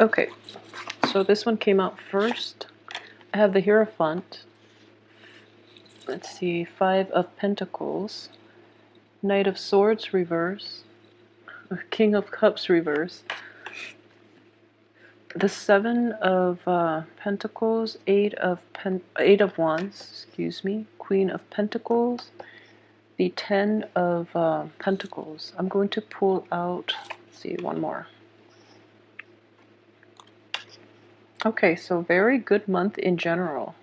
Okay, so this one came out first. I have the Hierophant. Let's see, Five of Pentacles, Knight of Swords reverse, King of Cups reverse, the Seven of Pentacles, Eight of Wands, excuse me, Queen of Pentacles, the Ten of Pentacles. I'm going to pull out, let's see, one more. Okay, so very good month in general.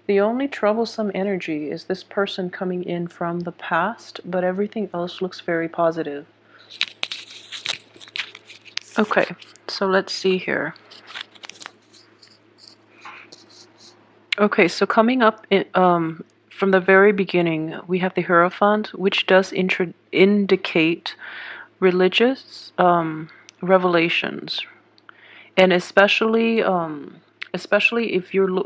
The only troublesome energy is this person coming in from the past, but everything else looks very positive. Okay, so let's see here. Okay, so coming up from the very beginning, we have the Hierophant, which does indicate religious revelations, and especially if you're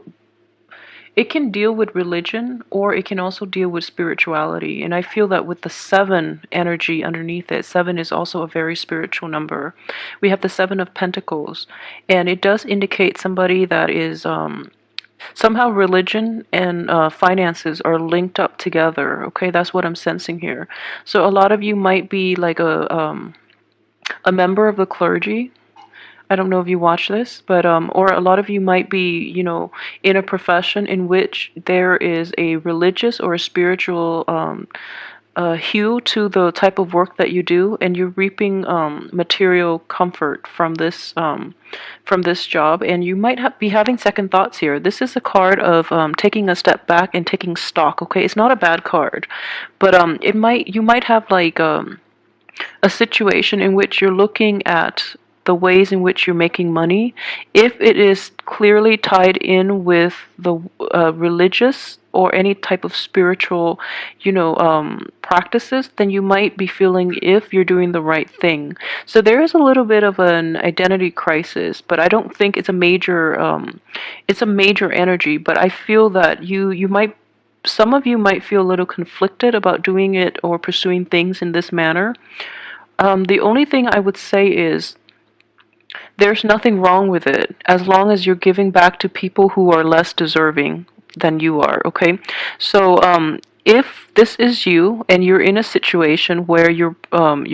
it can deal with religion, or it can also deal with spirituality. And I feel that with the 7 energy underneath it, 7 is also a very spiritual number. We have the 7 of Pentacles, and it does indicate somebody that is somehow religion and finances are linked up together. Okay, that's what I'm sensing here. So a lot of you might be like a member of the clergy. I don't know if you watch this, but or a lot of you might be, you know, in a profession in which there is a religious or a spiritual hue to the type of work that you do, and you're reaping material comfort from this job, and you might be having second thoughts here. This is a card of taking a step back and taking stock. Okay, it's not a bad card, but you might have like a situation in which you're looking at the ways in which you're making money. If it is clearly tied in with the religious or any type of spiritual, you know, practices, then you might be feeling if you're doing the right thing. So there is a little bit of an identity crisis, but I don't think it's a major energy. But I feel that some of you might feel a little conflicted about doing it or pursuing things in this manner. The only thing I would say is there's nothing wrong with it as long as you're giving back to people who are less deserving than you are, okay? So if this is you and you're in a situation where you're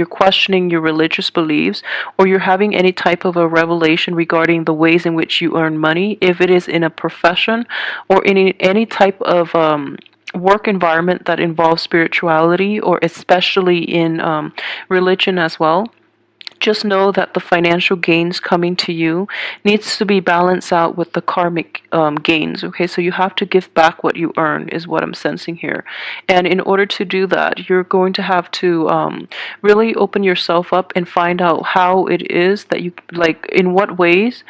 questioning your religious beliefs, or you're having any type of a revelation regarding the ways in which you earn money, if it is in a profession or in any type of work environment that involves spirituality, or especially in religion as well, just know that the financial gains coming to you needs to be balanced out with the karmic gains. Okay, so you have to give back what you earn, is what I'm sensing here. And in order to do that, you're going to have to really open yourself up and find out how it is that you, like, in what ways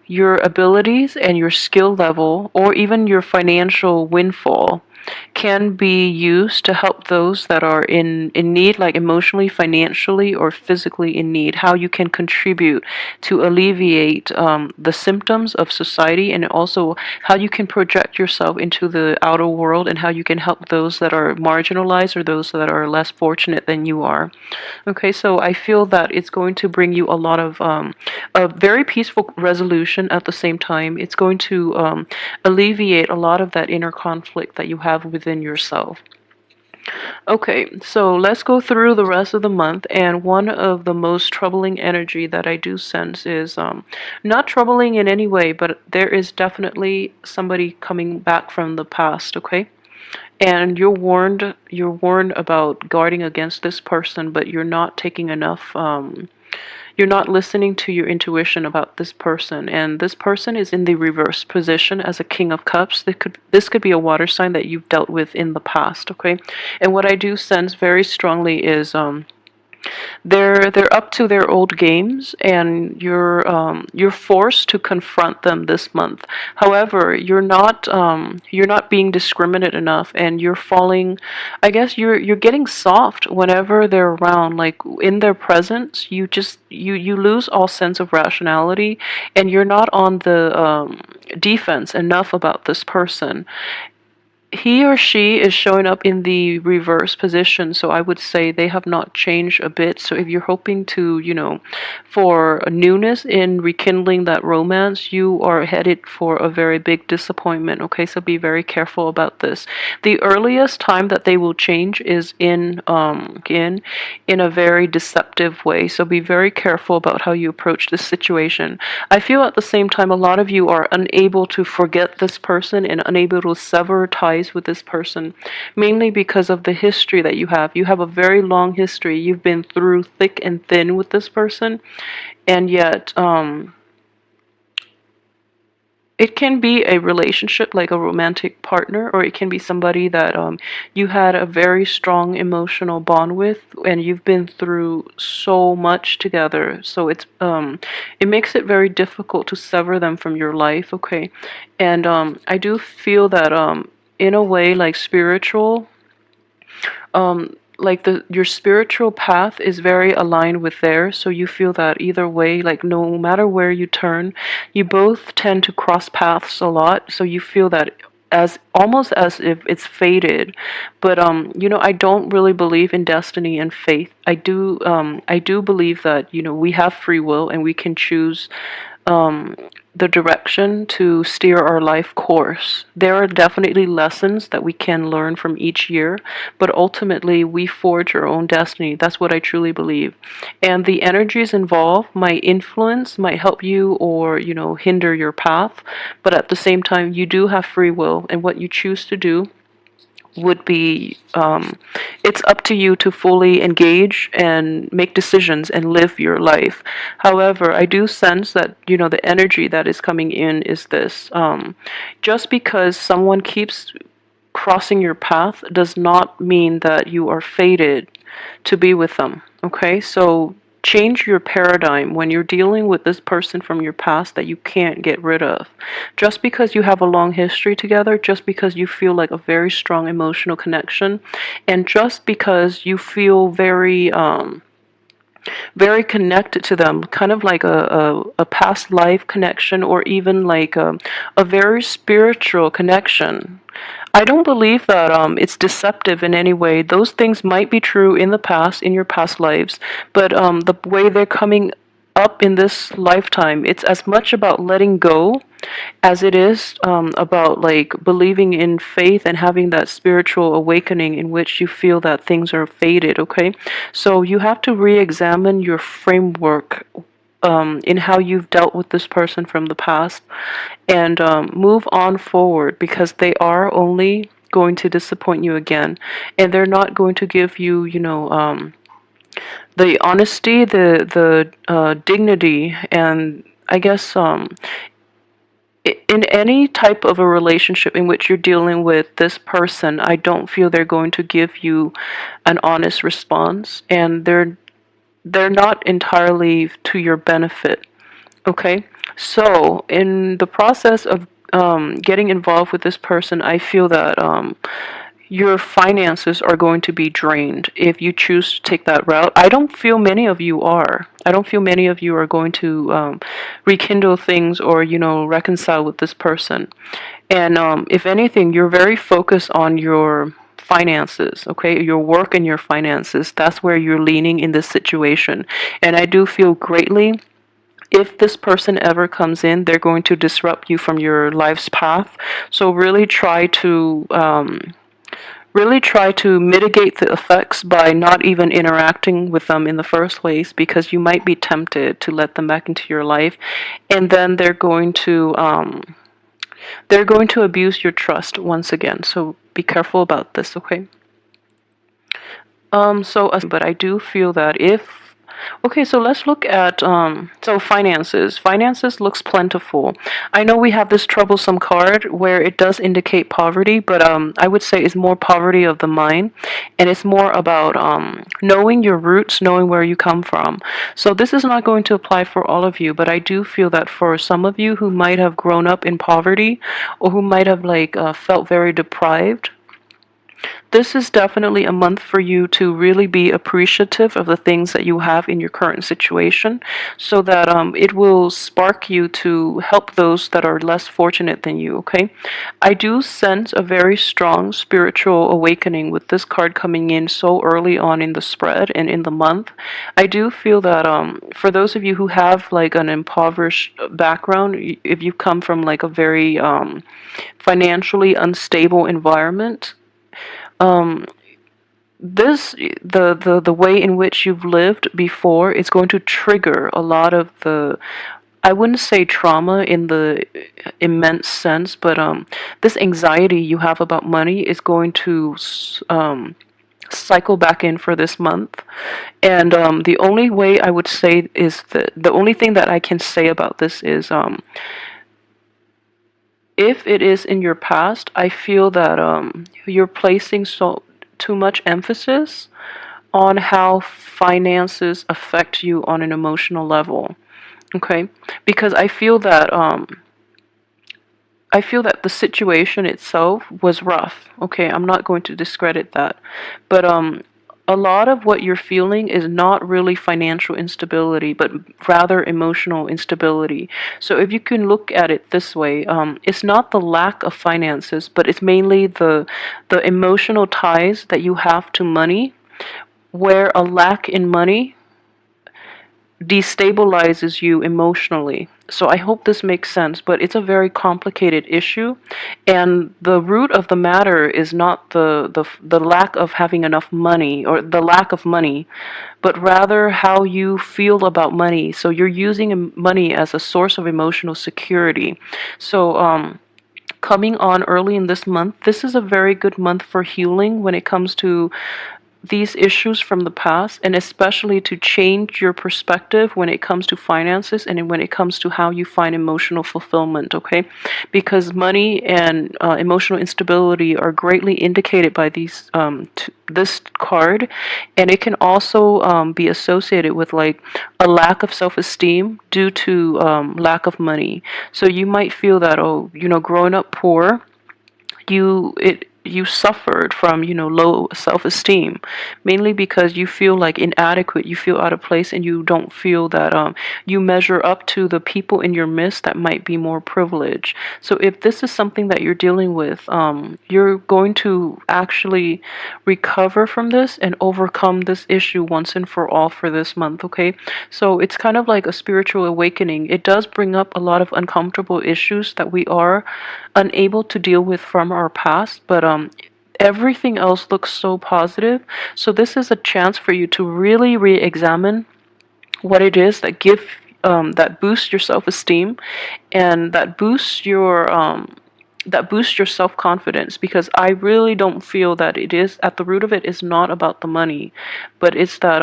your abilities and your skill level, or even your financial windfall, can be used to help those that are in need, like emotionally, financially, or physically in need. How you can contribute to alleviate the symptoms of society, and also how you can project yourself into the outer world, and how you can help those that are marginalized or those that are less fortunate than you are. Okay, so I feel that it's going to bring you a lot of a very peaceful resolution. At the same time, it's going to alleviate a lot of that inner conflict that you have within yourself. Okay, so let's go through the rest of the month. And one of the most troubling energy that I do sense is not troubling in any way, but there is definitely somebody coming back from the past. Okay, and you're warned about guarding against this person, but you're not taking enough you're not listening to your intuition about this person. And this person is in the reverse position as a King of Cups. This could be a water sign that you've dealt with in the past. Okay, and what I do sense very strongly is they're up to their old games, and you're forced to confront them this month. However, you're not being discriminate enough, and you're falling. I guess you're getting soft whenever they're around. Like in their presence, you lose all sense of rationality, and you're not on the defense enough about this person. he or she is showing up in the reverse position, so I would say they have not changed a bit. So if you're hoping to, for a newness in rekindling that romance, you are headed for a very big disappointment. Okay, so be very careful about this. The earliest time that they will change is in a very deceptive way. So be very careful about how you approach this situation. I feel at the same time a lot of you are unable to forget this person and unable to sever ties with this person, mainly because of the history that you have. You have a very long history. You've been through thick and thin with this person, and yet it can be a relationship like a romantic partner, or it can be somebody that you had a very strong emotional bond with, and you've been through so much together. So it makes it very difficult to sever them from your life. Okay, and I do feel that in a way, like spiritual, like the your spiritual path is very aligned with theirs, so you feel that either way, like no matter where you turn, you both tend to cross paths a lot, so you feel that as almost as if it's fated. But I don't really believe in destiny and faith. I do believe that we have free will and we can choose um, the direction to steer our life course. There are definitely lessons that we can learn from each year, but ultimately we forge our own destiny. That's what I truly believe. And the energies involved might influence, might help you, or, hinder your path. But at the same time, you do have free will, and what you choose to do would be it's up to you to fully engage and make decisions and live your life. However, I do sense that the energy that is coming in is this: just because someone keeps crossing your path does not mean that you are fated to be with them. Okay, so change your paradigm when you're dealing with this person from your past that you can't get rid of. Just because you have a long history together, just because you feel like a very strong emotional connection, and just because you feel very connected to them, kind of like a past life connection, or even like a very spiritual connection. I don't believe that it's deceptive in any way. Those things might be true in the past, in your past lives, but the way they're coming up in this lifetime, it's as much about letting go as it is about like believing in faith and having that spiritual awakening in which you feel that things are fated. Okay, so you have to re-examine your framework in how you've dealt with this person from the past, and move on forward, because they are only going to disappoint you again, and they're not going to give you the honesty, the dignity, and I guess in any type of a relationship in which you're dealing with this person, I don't feel they're going to give you an honest response, and they're not entirely to your benefit. Okay, so in the process of getting involved with this person, I feel that your finances are going to be drained if you choose to take that route. I don't feel many of you are. I don't feel many of you are going to rekindle things, or reconcile with this person. And if anything, you're very focused on your finances, okay, your work and your finances. That's where you're leaning in this situation. And I do feel greatly, if this person ever comes in, they're going to disrupt you from your life's path. So really try to mitigate the effects by not even interacting with them in the first place, because you might be tempted to let them back into your life, and then they're going to abuse your trust once again. So be careful about this. Okay. But I do feel that if Okay, so let's look at so finances. Finances looks plentiful. I know we have this troublesome card where it does indicate poverty, but I would say it's more poverty of the mind, and it's more about knowing your roots, knowing where you come from. So this is not going to apply for all of you, but I do feel that for some of you who might have grown up in poverty, or who might have like felt very deprived, This is definitely a month for you to really be appreciative of the things that you have in your current situation, so that it will spark you to help those that are less fortunate than you, okay? I do sense a very strong spiritual awakening with this card coming in so early on in the spread and in the month. I do feel that for those of you who have like an impoverished background, if you come from like a very financially unstable environment, um, this the way in which you've lived before is going to trigger a lot of the, I wouldn't say trauma in the immense sense, but this anxiety you have about money is going to cycle back in for this month. And the only way I would say is that the only thing that I can say about this is if it is in your past, I feel that you're placing too much emphasis on how finances affect you on an emotional level. Okay, because I feel that the situation itself was rough. Okay, I'm not going to discredit that, but a lot of what you're feeling is not really financial instability, but rather emotional instability. So if you can look at it this way, it's not the lack of finances, but it's mainly the emotional ties that you have to money, where a lack in money destabilizes you emotionally. So I hope this makes sense, but it's a very complicated issue, and the root of the matter is not the lack of having enough money or the lack of money, but rather how you feel about money. So you're using money as a source of emotional security. So coming on early in this month, this is a very good month for healing when it comes to these issues from the past, and especially to change your perspective when it comes to finances and when it comes to how you find emotional fulfillment, okay? Because money and emotional instability are greatly indicated by this card, and it can also be associated with like a lack of self-esteem due to lack of money. So you might feel that, oh, growing up poor, you suffered from low self-esteem, mainly because you feel like inadequate, you feel out of place, and you don't feel that you measure up to the people in your midst that might be more privileged. So if this is something that you're dealing with, you're going to actually recover from this and overcome this issue once and for all for this month, okay? So it's kind of like a spiritual awakening. It does bring up a lot of uncomfortable issues that we are unable to deal with from our past, but everything else looks so positive. So this is a chance for you to really re-examine what it is that boosts your self-esteem, and that boosts your self-confidence, because I really don't feel that it is, at the root of it is not about the money, but it's that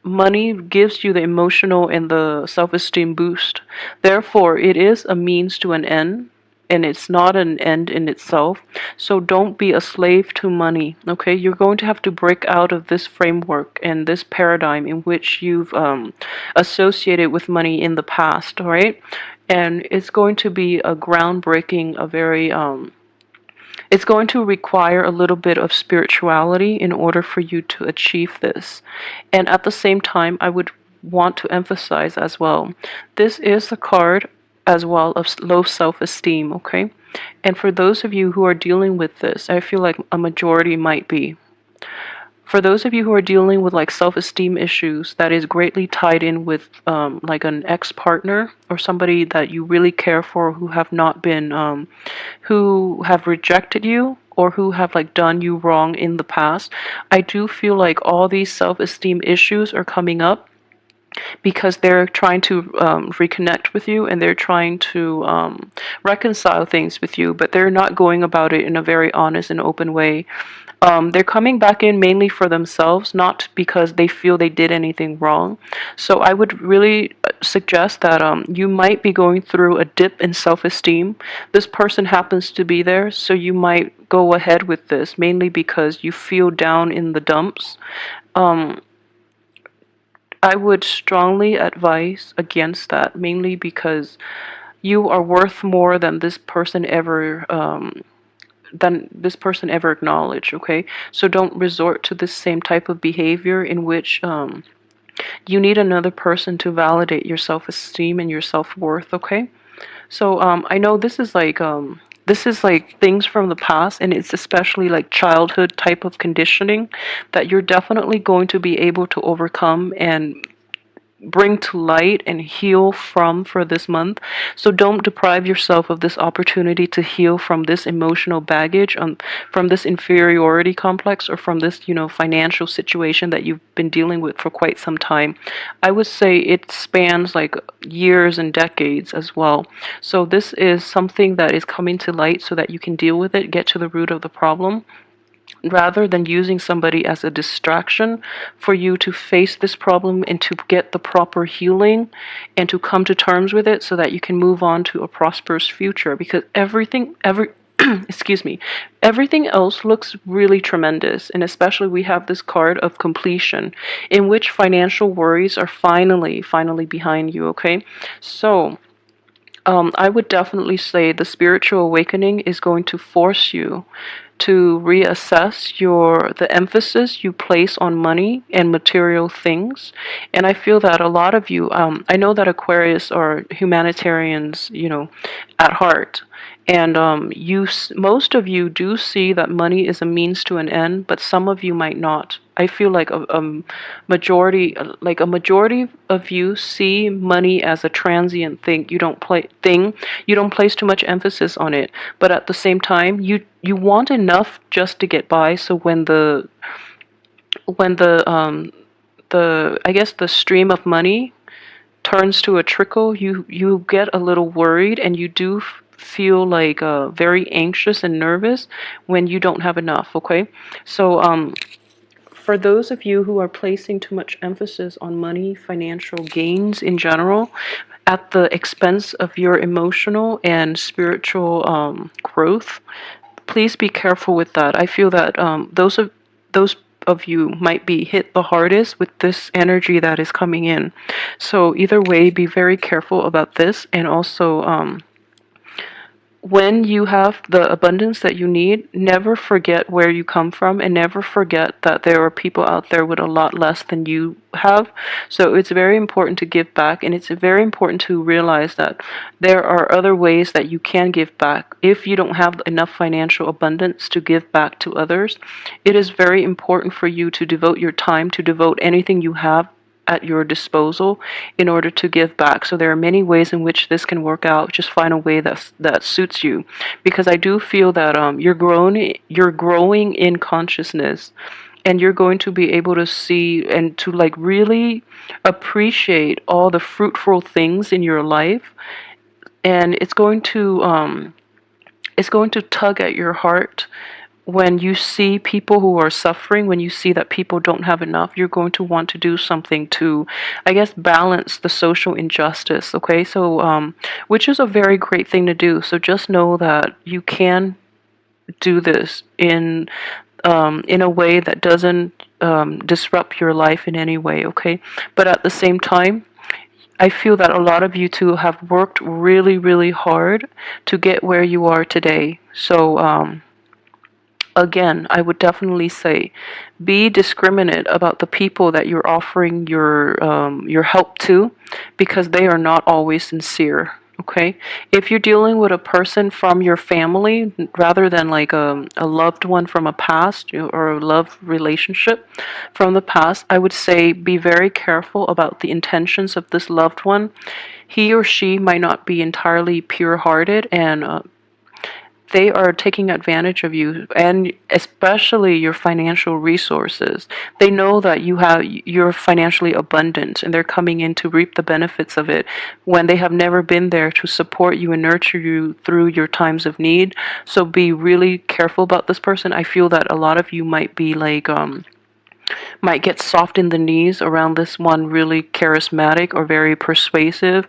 money gives you the emotional and the self-esteem boost. Therefore, it is a means to an end, and it's not an end in itself. So don't be a slave to money, okay? You're going to have to break out of this framework and this paradigm in which you've associated with money in the past, all right? And it's going to be a groundbreaking, a very it's going to require a little bit of spirituality in order for you to achieve this. And at the same time, I would want to emphasize as well, this is a card as well of low self-esteem, okay? And for those of you who are dealing with this, I feel like a majority might be. For those of you who are dealing with like self-esteem issues that is greatly tied in with like an ex-partner or somebody that you really care for, who have not been who have rejected you or who have like done you wrong in the past, I do feel like all these self-esteem issues are coming up because they're trying to reconnect with you, and they're trying to reconcile things with you, but they're not going about it in a very honest and open way. They're coming back in mainly for themselves, not because they feel they did anything wrong. So I would really suggest that you might be going through a dip in self-esteem. This person happens to be there, so you might go ahead with this, mainly because you feel down in the dumps. Um, I would strongly advise against that, mainly because you are worth more than this person ever than this person ever acknowledged. Okay, so don't resort to this same type of behavior in which you need another person to validate your self-esteem and your self-worth. Okay, so I know this is like things from the past, and it's especially like childhood type of conditioning that you're definitely going to be able to overcome and bring to light and heal from for this month. So don't deprive yourself of this opportunity to heal from this emotional baggage, from this inferiority complex, or from this, financial situation that you've been dealing with for quite some time. I would say it spans like years and decades as well. So this is something that is coming to light so that you can deal with it, get to the root of the problem, rather than using somebody as a distraction for you to face this problem and to get the proper healing and to come to terms with it so that you can move on to a prosperous future. Because excuse me, everything else looks really tremendous, and especially we have this card of completion in which financial worries are finally behind you. Okay, so I would definitely say the spiritual awakening is going to force you to reassess the emphasis you place on money and material things. And I feel that a lot of you, I know that Aquarius are humanitarians, at heart. And most of you do see that money is a means to an end, but some of you might not. I feel like a majority of you see money as a transient thing. You don't place too much emphasis on it, but at the same time, you want enough just to get by. So when the I guess the stream of money turns to a trickle, you get a little worried, and you do feel like very anxious and nervous when you don't have enough. Okay, so for those of you who are placing too much emphasis on money, financial gains in general, at the expense of your emotional and spiritual growth, please be careful with that. I feel that those of you might be hit the hardest with this energy that is coming in. So either way, be very careful about this, and also when you have the abundance that you need, never forget where you come from, and never forget that there are people out there with a lot less than you have. So it's very important to give back, and it's very important to realize that there are other ways that you can give back. If you don't have enough financial abundance to give back to others, it is very important for you to devote your time, to devote anything you have at your disposal in order to give back. So there are many ways in which this can work out. Just find a way that suits you, because I do feel that you're growing in consciousness, and you're going to be able to see and to like really appreciate all the fruitful things in your life, and it's going to tug at your heart. When you see people who are suffering, when you see that people don't have enough, you're going to want to do something to, I guess, balance the social injustice. Okay, so which is a very great thing to do. So just know that you can do this in a way that doesn't disrupt your life in any way. Okay, but at the same time, I feel that a lot of you two have worked really, really hard to get where you are today. So again, I would definitely say be discriminate about the people that you're offering your help to, because they are not always sincere. Okay, if you're dealing with a person from your family rather than like a loved one from a past, or a love relationship from the past, I would say be very careful about the intentions of this loved one. He or she might not be entirely pure-hearted, and they are taking advantage of you, and especially your financial resources. They know that you're financially abundant, and they're coming in to reap the benefits of it when they have never been there to support you and nurture you through your times of need. So be really careful about this person. I feel that a lot of you might be like might get soft in the knees around this one really charismatic or very persuasive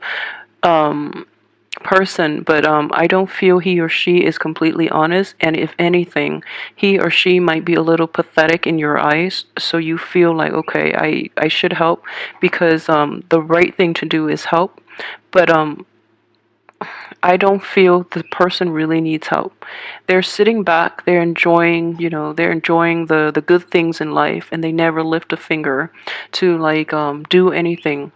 person, but I don't feel he or she is completely honest, and if anything, he or she might be a little pathetic in your eyes, so you feel like, okay, I should help, because the right thing to do is help. But I don't feel the person really needs help. They're sitting back, they're enjoying, they're enjoying the good things in life, and they never lift a finger to like do anything.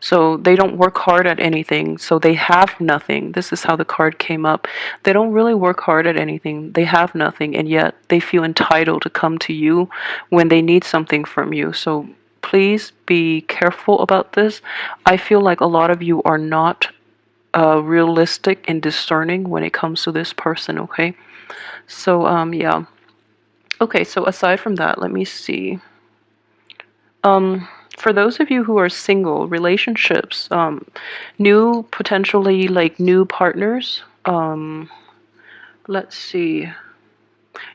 So they don't work hard at anything, so they have nothing. This is how the card came up. They don't really work hard at anything. They have nothing, and yet they feel entitled to come to you when they need something from you. So please be careful about this. I feel like a lot of you are not realistic and discerning when it comes to this person, okay? So, yeah. Okay, so aside from that, let me see. For those of you who are single, relationships, new, potentially like new partners, let's see.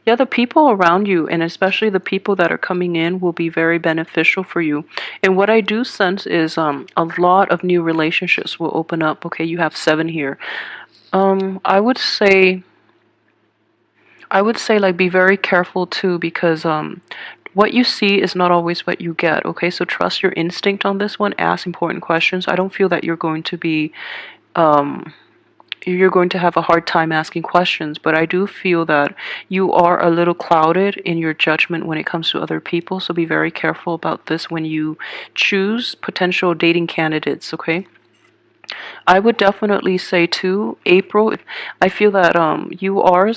Yeah, the people around you, and especially the people that are coming in, will be very beneficial for you. And what I do sense is a lot of new relationships will open up. Okay, you have 7 here. I would say like be very careful too, because what you see is not always what you get. Okay, so trust your instinct on this one. Ask important questions. I don't feel that you're going to have a hard time asking questions, but I do feel that you are a little clouded in your judgment when it comes to other people. So be very careful about this when you choose potential dating candidates. Okay. I would definitely say too, April. I feel that you are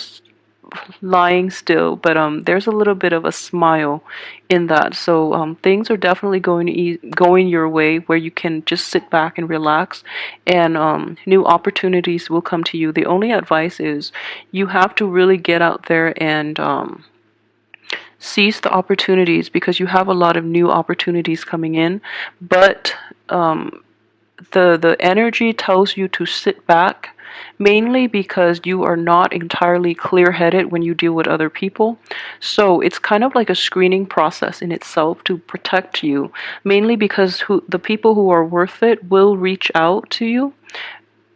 lying still, but there's a little bit of a smile in that. So things are definitely going your way, where you can just sit back and relax, and new opportunities will come to you. The only advice is you have to really get out there and seize the opportunities, because you have a lot of new opportunities coming in, but the energy tells you to sit back, mainly because you are not entirely clear-headed when you deal with other people. So it's kind of like a screening process in itself to protect you, mainly because the people who are worth it will reach out to you.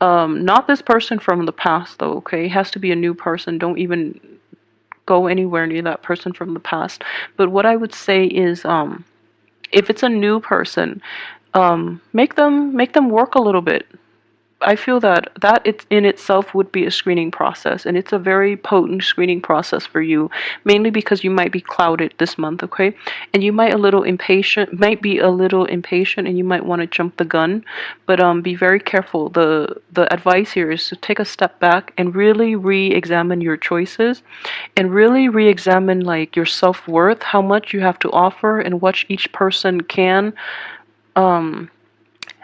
Not this person from the past though, okay? It has to be a new person. Don't even go anywhere near that person from the past. But what I would say is if it's a new person, make them work a little bit. I feel that it in itself would be a screening process, and it's a very potent screening process for you, mainly because you might be clouded this month, okay? And you might be a little impatient, and you might want to jump the gun, but be very careful. The advice here is to take a step back and really re-examine your choices, and really re-examine like your self-worth, how much you have to offer, and what each person can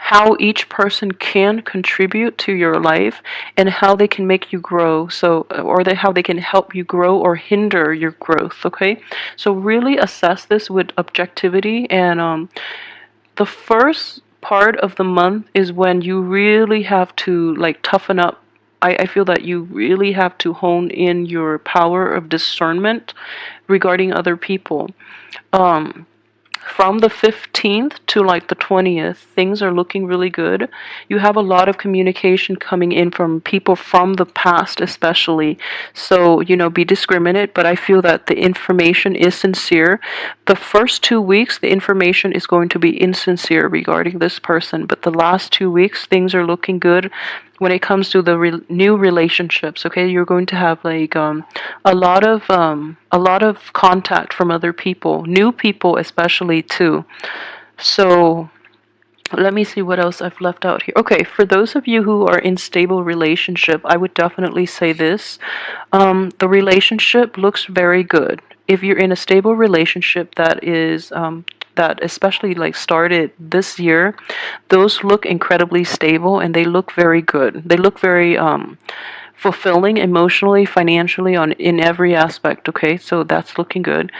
how each person can contribute to your life, and how they can make you grow, how they can help you grow or hinder your growth. Okay, so really assess this with objectivity. And the first part of the month is when you really have to like toughen up. I feel that you really have to hone in your power of discernment regarding other people. From the 15th to like the 20th, things are looking really good. You have a lot of communication coming in from people from the past, especially. So, be discriminate, but I feel that the information is sincere. The first 2 weeks, the information is going to be insincere regarding this person, but the last 2 weeks, things are looking good when it comes to the new relationships. Okay, you're going to have like a lot of contact from other people, new people especially too. So let me see what else I've left out here. Okay, for those of you who are in stable relationship, I would definitely say this. The relationship looks very good. If you're in a stable relationship that especially like started this year, those look incredibly stable, and they look very good. They look very fulfilling emotionally, financially, in every aspect. Okay, so that's looking good.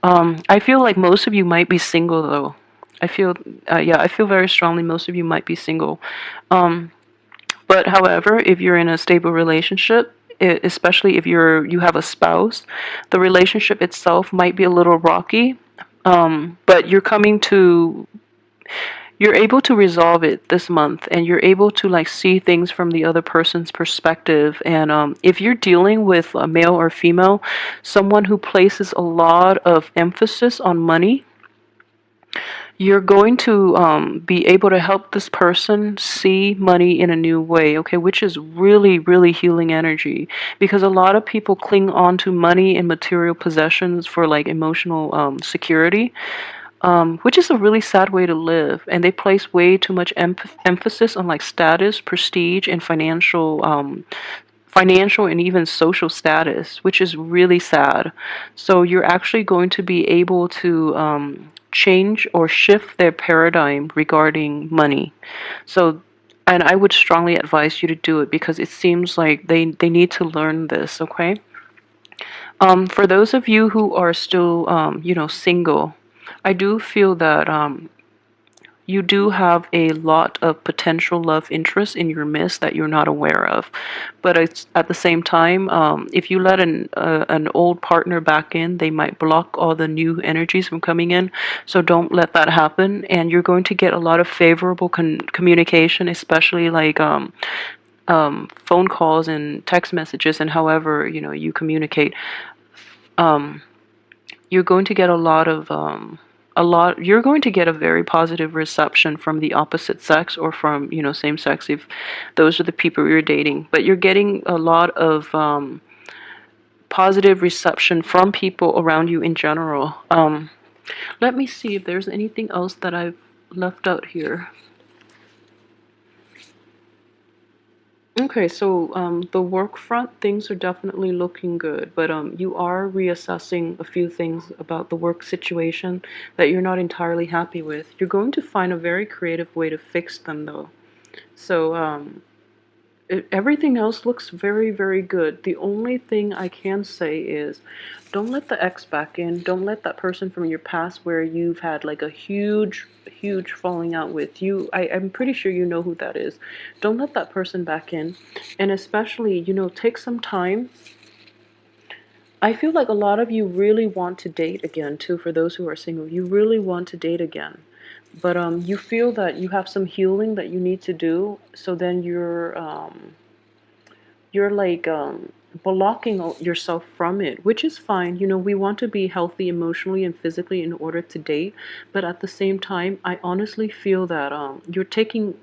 I feel like most of you might be single though. I feel very strongly most of you might be single. But however, if you're in a stable relationship, especially if you have a spouse, the relationship itself might be a little rocky. But you're able to resolve it this month, and you're able to like see things from the other person's perspective. And if you're dealing with a male or female, someone who places a lot of emphasis on money, You're going to be able to help this person see money in a new way, okay, which is really, really healing energy, because a lot of people cling on to money and material possessions for like emotional security, which is a really sad way to live. And they place way too much emphasis on like status, prestige, and financial and even social status, which is really sad. So you're actually going to be able to change or shift their paradigm regarding money. So, and I would strongly advise you to do it because it seems like they need to learn this, okay? For those of you who are still, single, I do feel that you do have a lot of potential love interest in your midst that you're not aware of. But it's, at the same time, if you let an old partner back in, they might block all the new energies from coming in. So don't let that happen. And you're going to get a lot of favorable communication, especially like phone calls and text messages, and however you communicate. Um, you're going to get you're going to get a very positive reception from the opposite sex, or from same sex, if those are the people you're dating. But you're getting a lot of positive reception from people around you in general. Let me see if there's anything else that I've left out here. Okay, so the work front, things are definitely looking good, but you are reassessing a few things about the work situation that you're not entirely happy with. You're going to find a very creative way to fix them, though. So everything else looks very, very good. The only thing I can say is don't let the ex back in. Don't let that person from your past where you've had like a huge, huge falling out with you. I'm pretty sure you know who that is. Don't let that person back in. And especially, take some time. I feel like a lot of you really want to date again, too, for those who are single. You really want to date again. But you feel that you have some healing that you need to do, so then you're like blocking yourself from it, which is fine. We want to be healthy emotionally and physically in order to date, but at the same time, I honestly feel that you're taking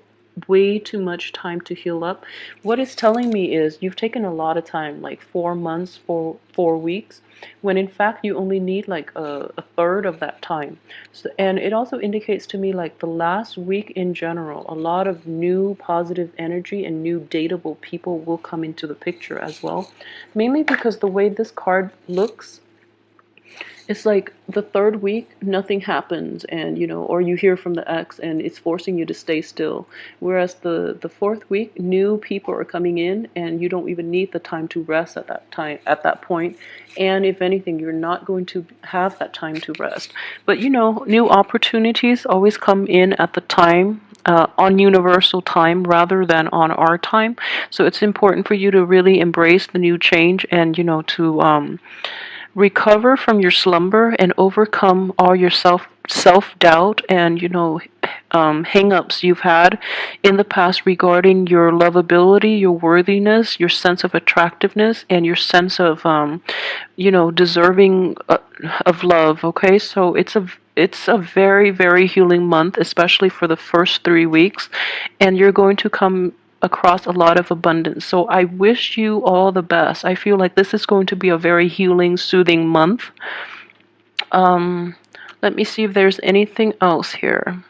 way too much time to heal up. What it's telling me is you've taken a lot of time, like 4 months, 4 weeks, when in fact you only need like a third of that time. So, and it also indicates to me like the last week in general, a lot of new positive energy and new dateable people will come into the picture as well. Mainly because the way this card looks, it's like the third week, nothing happens, and or you hear from the ex and it's forcing you to stay still. Whereas the fourth week, new people are coming in and you don't even need the time to rest at that point. And if anything, you're not going to have that time to rest. But new opportunities always come in at the time, on universal time rather than on our time. So it's important for you to really embrace the new change, and to recover from your slumber and overcome all your self doubt and hang-ups you've had in the past regarding your lovability, your worthiness, your sense of attractiveness, and your sense of deserving of love. Okay, so it's a very, very healing month, especially for the first 3 weeks, and you're going to come across a lot of abundance. So I wish you all the best. I feel like this is going to be a very healing, soothing month. Um, Let me see if there's anything else here.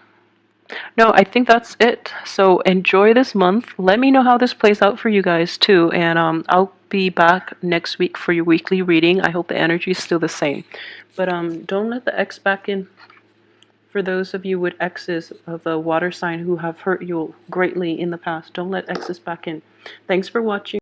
No, I think that's it. So enjoy this month. Let me know how this plays out for you guys too, and I'll be back next week for your weekly reading. I hope the energy is still the same. But don't let the ex back in. For those of you with exes of a water sign who have hurt you greatly in the past, don't let exes back in. Thanks for watching.